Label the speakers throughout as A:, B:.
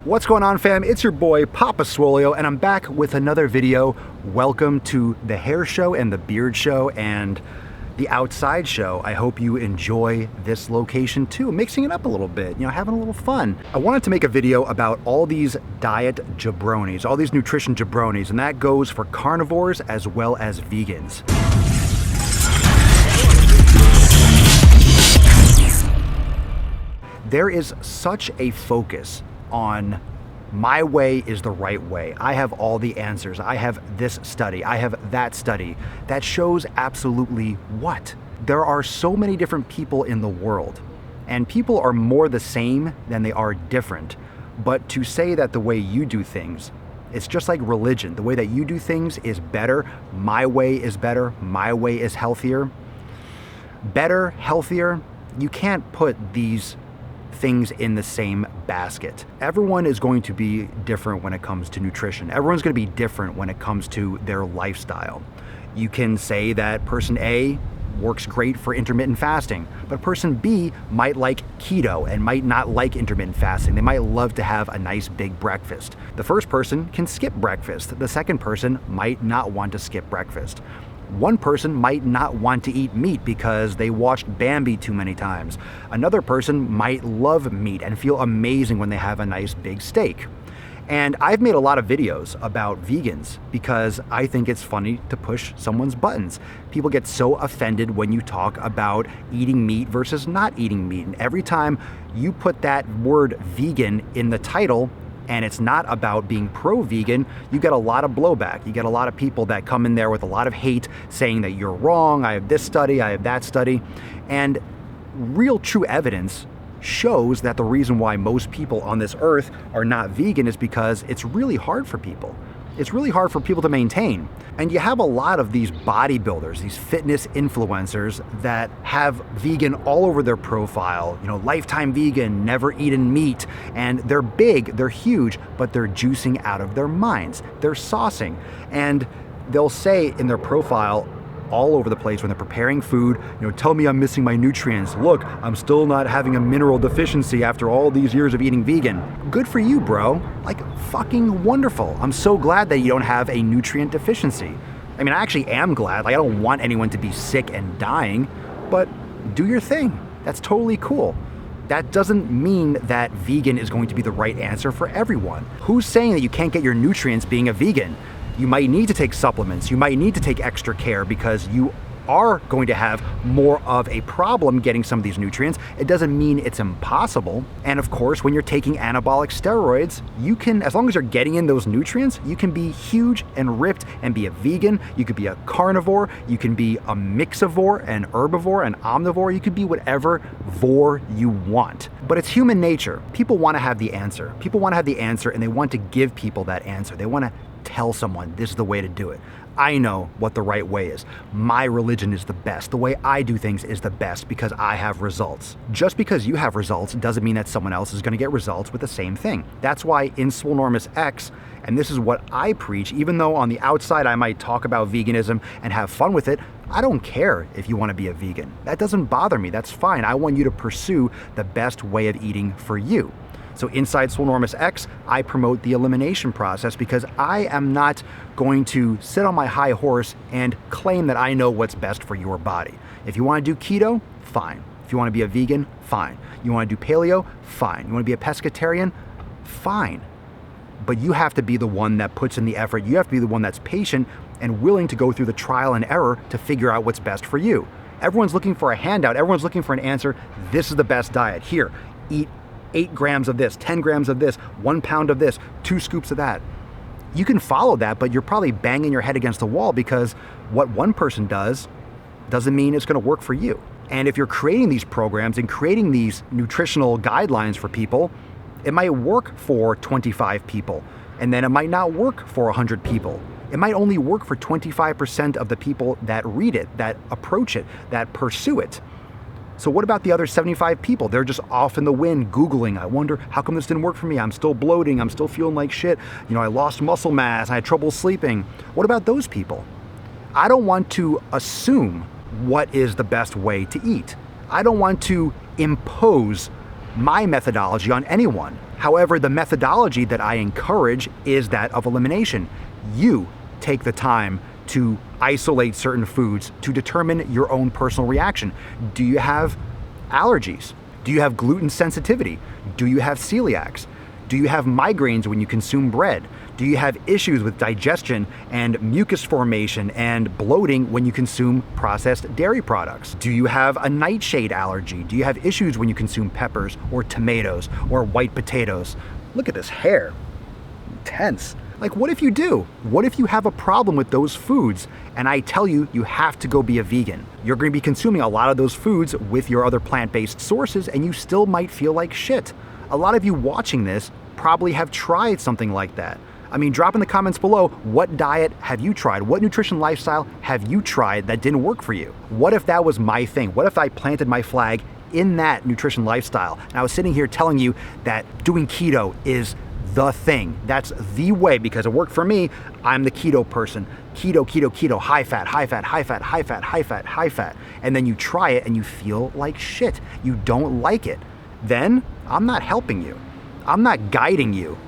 A: What's going on, fam? It's your boy Papa Swolio, and I'm back with another video. Welcome to the hair show and the beard show and the outside show. I hope you enjoy this location too, mixing it up a little bit, having a little fun. I wanted to make a video about all these diet jabronis, all these nutrition jabronis, and that goes for carnivores as well as vegans. There is such a focus on my way is the right way. I have all the answers. I have this study. I have that study. That shows absolutely what? There are so many different people in the world, and people are more the same than they are different. But to say that the way you do things, it's just like religion. The way that you do things is better. My way is better. My way is healthier. Better, healthier. You can't put these things in the same basket. Everyone is going to be different when it comes to nutrition. Everyone's going to be different when it comes to their lifestyle. You can say that person A works great for intermittent fasting, but person B might like keto and might not like intermittent fasting. They might love to have a nice big breakfast. The first person can skip breakfast. The second person might not want to skip breakfast. One person might not want to eat meat because they watched Bambi too many times. Another person might love meat and feel amazing when they have a nice big steak. And I've made a lot of videos about vegans because I think it's funny to push someone's buttons. People get so offended when you talk about eating meat versus not eating meat. And every time you put that word vegan in the title, and it's not about being pro-vegan, you get a lot of blowback. You get a lot of people that come in there with a lot of hate saying that you're wrong, I have this study, I have that study. And real true evidence shows that the reason why most people on this earth are not vegan is because it's really hard for people. It's really hard for people to maintain. And you have a lot of these bodybuilders, these fitness influencers that have vegan all over their profile, lifetime vegan, never eaten meat, and they're big, they're huge, but they're juicing out of their minds. They're saucing, and they'll say in their profile all over the place when they're preparing food, tell me I'm missing my nutrients. Look, I'm still not having a mineral deficiency after all these years of eating vegan. Good for you, bro. Like, fucking wonderful. I'm so glad that you don't have a nutrient deficiency. I mean, I actually am glad. Like, I don't want anyone to be sick and dying, but do your thing. That's totally cool. That doesn't mean that vegan is going to be the right answer for everyone. Who's saying that you can't get your nutrients being a vegan? You might need to take supplements, you might need to take extra care because you are going to have more of a problem getting some of these nutrients. It doesn't mean it's impossible. And of course, when you're taking anabolic steroids, you can, as long as you're getting in those nutrients, you can be huge and ripped and be a vegan. You could be a carnivore, you can be a mixivore, an herbivore, an omnivore. You could be whatever vor you want. But it's human nature. People want to have the answer. People want to have the answer, and they want to give people that answer. They want to tell someone this is the way to do it. I know what the right way is. My religion is the best. The way I do things is the best because I have results. Just because you have results doesn't mean that someone else is going to get results with the same thing. That's why in Swolenormous X, and this is what I preach, even though on the outside I might talk about veganism and have fun with it, I don't care if you want to be a vegan. That doesn't bother me. That's fine. I want you to pursue the best way of eating for you. So inside Swolenormous X, I promote the elimination process because I am not going to sit on my high horse and claim that I know what's best for your body. If you want to do keto, fine. If you want to be a vegan, fine. You want to do paleo, fine. You want to be a pescatarian, fine. But you have to be the one that puts in the effort. You have to be the one that's patient and willing to go through the trial and error to figure out what's best for you. Everyone's looking for a handout. Everyone's looking for an answer. This is the best diet. Here, eat 8 grams of this, 10 grams of this, 1 pound of this, 2 scoops of that. You can follow that, but you're probably banging your head against the wall because what one person does doesn't mean it's going to work for you. And if you're creating these programs and creating these nutritional guidelines for people, it might work for 25 people, and then it might not work for 100 people. It might only work for 25% of the people that read it, that approach it, that pursue it. So what about the other 75 people? They're just off in the wind Googling, I wonder how come this didn't work for me? I'm still bloating, I'm still feeling like shit. I lost muscle mass, I had trouble sleeping. What about those people? I don't want to assume what is the best way to eat. I don't want to impose my methodology on anyone. However, the methodology that I encourage is that of elimination. You take the time to isolate certain foods to determine your own personal reaction. Do you have allergies? Do you have gluten sensitivity? Do you have celiacs? Do you have migraines when you consume bread? Do you have issues with digestion and mucus formation and bloating when you consume processed dairy products? Do you have a nightshade allergy? Do you have issues when you consume peppers or tomatoes or white potatoes? Look at this hair. Intense. Like, what if you do? What if you have a problem with those foods and I tell you you have to go be a vegan? You're going to be consuming a lot of those foods with your other plant-based sources and you still might feel like shit. A lot of you watching this probably have tried something like that. I mean, drop in the comments below, what diet have you tried? What nutrition lifestyle have you tried that didn't work for you? What if that was my thing? What if I planted my flag in that nutrition lifestyle? And I was sitting here telling you that doing keto is the thing. That's the way because it worked for me. I'm the keto person. Keto, keto, keto, high fat, high fat, high fat, high fat, high fat, high fat. And then you try it and you feel like shit. You don't like it. Then I'm not helping you. I'm not guiding you.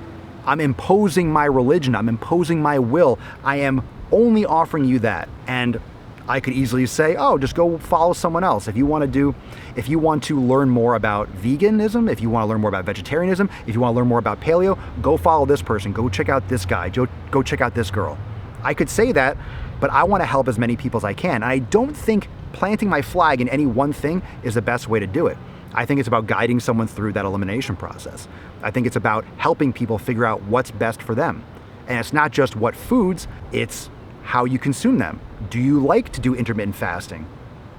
A: I'm imposing my religion. I'm imposing my will. I am only offering you that. And I could easily say, oh, just go follow someone else. If you want to learn more about veganism, if you want to learn more about vegetarianism, if you want to learn more about paleo, go follow this person. Go check out this guy. Go check out this girl. I could say that, but I want to help as many people as I can. And I don't think planting my flag in any one thing is the best way to do it. I think it's about guiding someone through that elimination process. I think it's about helping people figure out what's best for them. And it's not just what foods, it's how you consume them. Do you like to do intermittent fasting?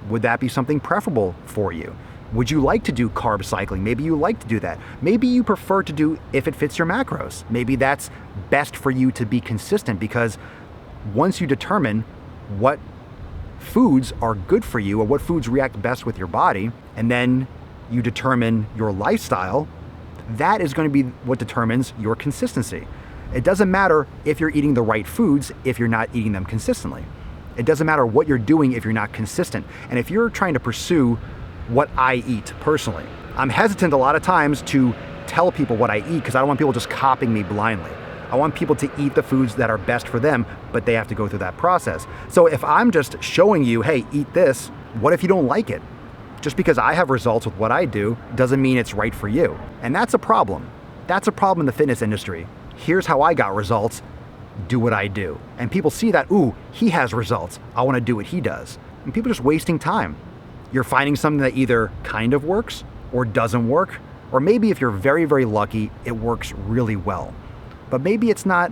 A: Would that be something preferable for you? Would you like to do carb cycling? Maybe you like to do that. Maybe you prefer to do if it fits your macros. Maybe that's best for you to be consistent because once you determine what foods are good for you or what foods react best with your body, and then you determine your lifestyle, that is going to be what determines your consistency. It doesn't matter if you're eating the right foods if you're not eating them consistently. It doesn't matter what you're doing if you're not consistent. And if you're trying to pursue what I eat personally, I'm hesitant a lot of times to tell people what I eat because I don't want people just copying me blindly. I want people to eat the foods that are best for them, but they have to go through that process. So if I'm just showing you, hey, eat this, what if you don't like it? Just because I have results with what I do doesn't mean it's right for you. And that's a problem. That's a problem in the fitness industry. Here's how I got results. Do what I do. And people see that, ooh, he has results. I want to do what he does. And people are just wasting time. You're finding something that either kind of works or doesn't work, or maybe if you're very, very lucky, it works really well. But maybe it's not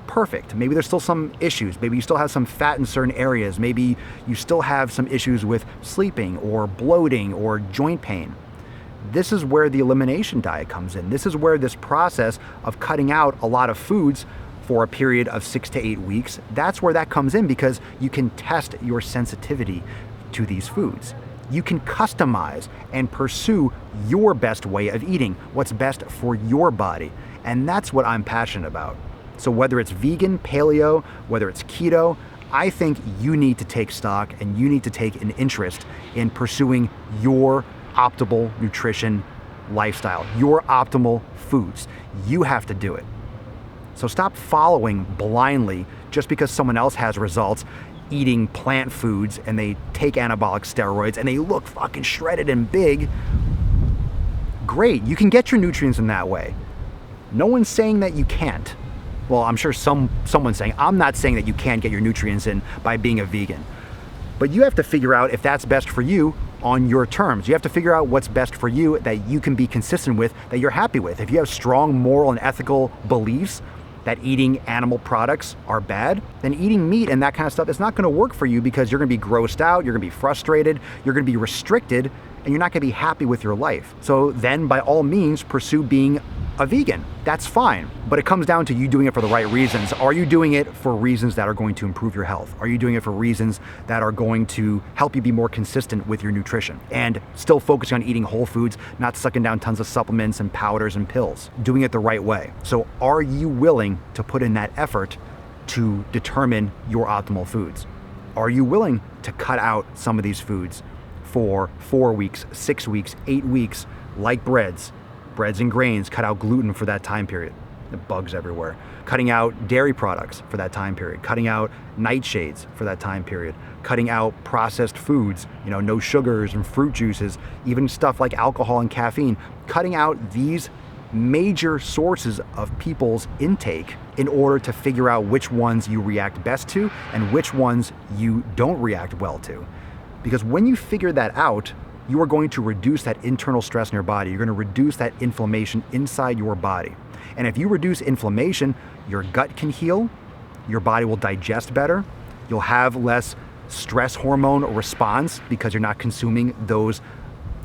A: perfect. Maybe there's still some issues. Maybe you still have some fat in certain areas. Maybe you still have some issues with sleeping or bloating or joint pain. This is where the elimination diet comes in. This is where this process of cutting out a lot of foods for a period of 6 to 8 weeks, that's where that comes in because you can test your sensitivity to these foods. You can customize and pursue your best way of eating, what's best for your body. And that's what I'm passionate about. So whether it's vegan, paleo, whether it's keto, I think you need to take stock and you need to take an interest in pursuing your optimal nutrition lifestyle, your optimal foods. You have to do it. So stop following blindly just because someone else has results eating plant foods and they take anabolic steroids and they look fucking shredded and big. Great, you can get your nutrients in that way. No one's saying that you can't. Well, I'm sure someone's saying, I'm not saying that you can't get your nutrients in by being a vegan. But you have to figure out if that's best for you on your terms. You have to figure out what's best for you that you can be consistent with, that you're happy with. If you have strong moral and ethical beliefs that eating animal products are bad, then eating meat and that kind of stuff is not going to work for you because you're going to be grossed out, you're going to be frustrated, you're going to be restricted, and you're not going to be happy with your life. So then by all means, pursue being a vegan. That's fine. But it comes down to you doing it for the right reasons. Are you doing it for reasons that are going to improve your health? Are you doing it for reasons that are going to help you be more consistent with your nutrition? And still focusing on eating whole foods, not sucking down tons of supplements and powders and pills. Doing it the right way. So are you willing to put in that effort to determine your optimal foods? Are you willing to cut out some of these foods for 4 weeks, 6 weeks, 8 weeks, like breads, breads and grains, cut out gluten for that time period. The bugs everywhere. Cutting out dairy products for that time period. Cutting out nightshades for that time period. Cutting out processed foods, no sugars and fruit juices, even stuff like alcohol and caffeine. Cutting out these major sources of people's intake in order to figure out which ones you react best to and which ones you don't react well to. Because when you figure that out, you are going to reduce that internal stress in your body. You're going to reduce that inflammation inside your body. And if you reduce inflammation, your gut can heal, your body will digest better, you'll have less stress hormone response because you're not consuming those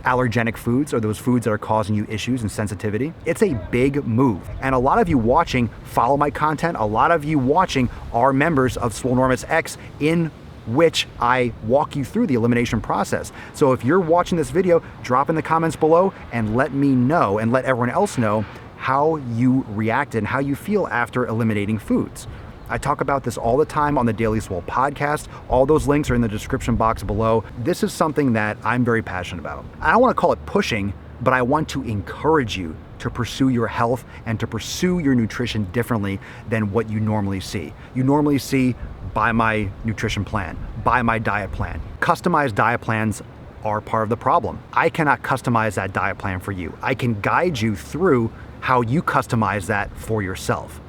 A: allergenic foods or those foods that are causing you issues and sensitivity. It's a big move. And a lot of you watching follow my content. A lot of you watching are members of Swolenormous X, in which I walk you through the elimination process. So if you're watching this video, drop in the comments below and let me know and let everyone else know how you reacted and how you feel after eliminating foods. I talk about this all the time on the Daily Swole podcast. All those links are in the description box below. This is something that I'm very passionate about. I don't want to call it pushing, but I want to encourage you to pursue your health and to pursue your nutrition differently than what you normally see. You normally see, buy my nutrition plan, buy my diet plan. Customized diet plans are part of the problem. I cannot customize that diet plan for you. I can guide you through how you customize that for yourself.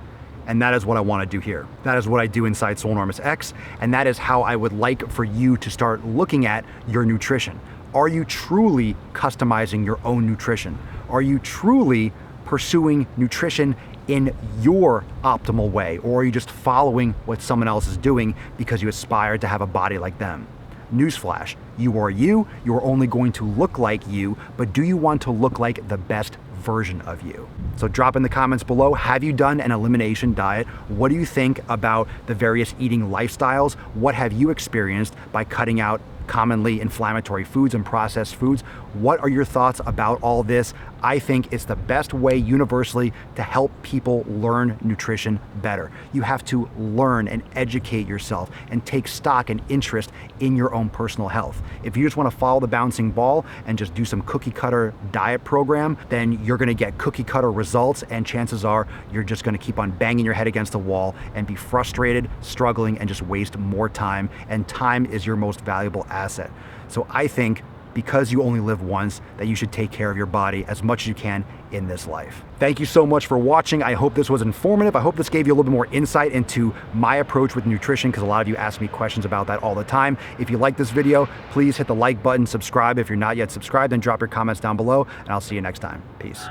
A: And that is what I want to do here. That is what I do inside Swolenormous X, and that is how I would like for you to start looking at your nutrition. Are you truly customizing your own nutrition? Are you truly pursuing nutrition in your optimal way? Or are you just following what someone else is doing because you aspire to have a body like them? Newsflash, you are you, you're only going to look like you, but do you want to look like the best version of you? So drop in the comments below, have you done an elimination diet? What do you think about the various eating lifestyles? What have you experienced by cutting out commonly inflammatory foods and processed foods? What are your thoughts about all this? I think it's the best way universally to help people learn nutrition better. You have to learn and educate yourself and take stock and interest in your own personal health. If you just want to follow the bouncing ball and just do some cookie cutter diet program, then you're going to get cookie cutter results, and chances are you're just going to keep on banging your head against the wall and be frustrated, struggling, and just waste more time. And time is your most valuable asset. So I think, because you only live once, that you should take care of your body as much as you can in this life. Thank you so much for watching. I hope this was informative. I hope this gave you a little bit more insight into my approach with nutrition, because a lot of you ask me questions about that all the time. If you like this video, please hit the like button, subscribe if you're not yet subscribed, and drop your comments down below, and I'll see you next time. Peace.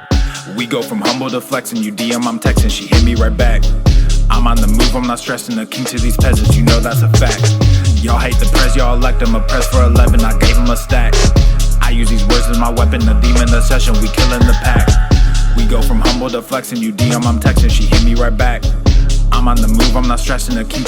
B: We go from humble to flexing, you DM, I'm texting, she hit me right back. I'm on the move, I'm not stressing, the king to these peasants, you know that's a fact. Y'all hate the press, y'all elect them, a press for 11, I gave him a stack. I use these words as my weapon, the demon, the session, we killing the pack. We go from humble to flexing, you DM, I'm texting, she hit me right back. I'm on the move, I'm not stressing, the king to